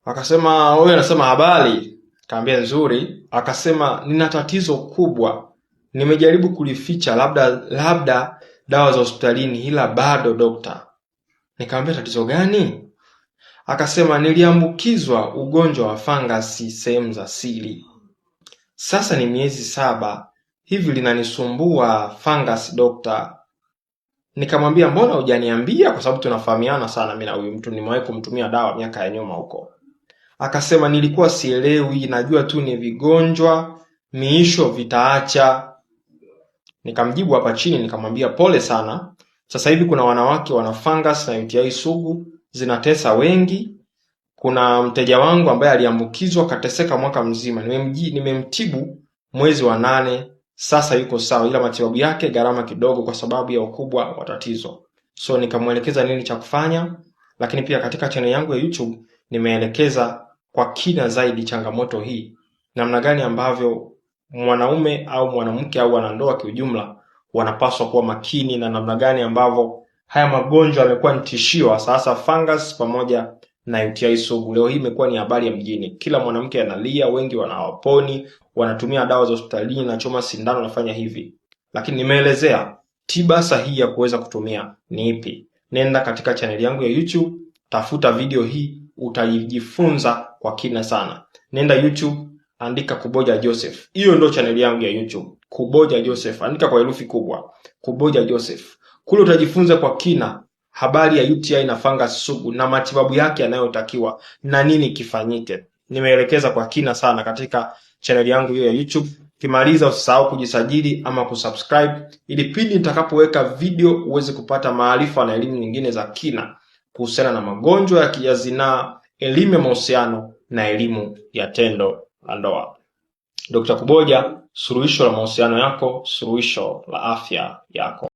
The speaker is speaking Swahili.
Akasema wewe anasema habari. Kaambia nzuri. Akasema nina tatizo kubwa. Nimejaribu kulificha labda dawa za hospitalini ila bado dokta. Nikamwambia tatizo gani? Akasema niliambukizwa ugonjwa wa fangasi sehemu za siri. Sasa ni miezi 7 hivi linanisumbua fangasi dokta. Nikamwambia mbona hujaniambia, kwa sababu tunafahamiana sana mimi na huyu mtu, nimewahi kumtumia dawa miaka ya nyuma huko. Akasema nilikuwa sielewi, najua tu ni vigonjwa, miisho vitaacha. Nikamjibu hapa chini nikamwambia pole sana. Sasa hivi kuna wanawake wana fungus na UTI sugu zinatesa wengi. Kuna mteja wangu ambaye aliambukizwa kateseka mwaka mzima. Nimemtibu mwezi wa 8, sasa yuko sawa, ila matibabu yake gharama kidogo kwa sababu ya ukubwa wa tatizo. So nikamuelekeza nini cha kufanya, lakini pia katika channel yangu ya YouTube nimeelekeza kwa kina zaidi changamoto hii. Namna gani ambavyo mwanaume au mwanamke au wanandoa kiujumla wanapaswa kuwa makini, na namna gani ambavyo haya magonjwa yamekuwa ni tishio, sasa fungus pamoja na UTI sugu. Leo hii imekuwa ni habari ya mjini. Kila mwanamke analia, wengi wanawaponi, wanatumia dawa za hospitalini na choma sindano nafanya hivi. Lakini nimeelezea tiba sahihi ya kuweza kutumia ni ipi. Nenda katika channel yangu ya YouTube, tafuta video hii, utajifunza kwa kina sana. Nenda YouTube, andika Kuboja Joseph. Hiyo ndio channel yangu ya YouTube, Kuboja Joseph. Andika kwa herufi kubwa, Kuboja Joseph. Kule utajifunza kwa kina habari ya UTI na fungus sugu na matibabu yake yanayotakiwa na nini kifanyike. Nimeelekeza kwa kina sana katika channel yangu hiyo ya YouTube. Kimaliza usisahau kujisajili ama kusubscribe ili pindi nitakapoweka video uweze kupata maarifa na elimu nyingine za kina kuhusiana na magonjwa ya zinaa, elimu ya mahusiano na elimu ya tendo la ndoa. Dr. Kuboja, suluhisho la mahusiano yako, suluhisho la afya yako.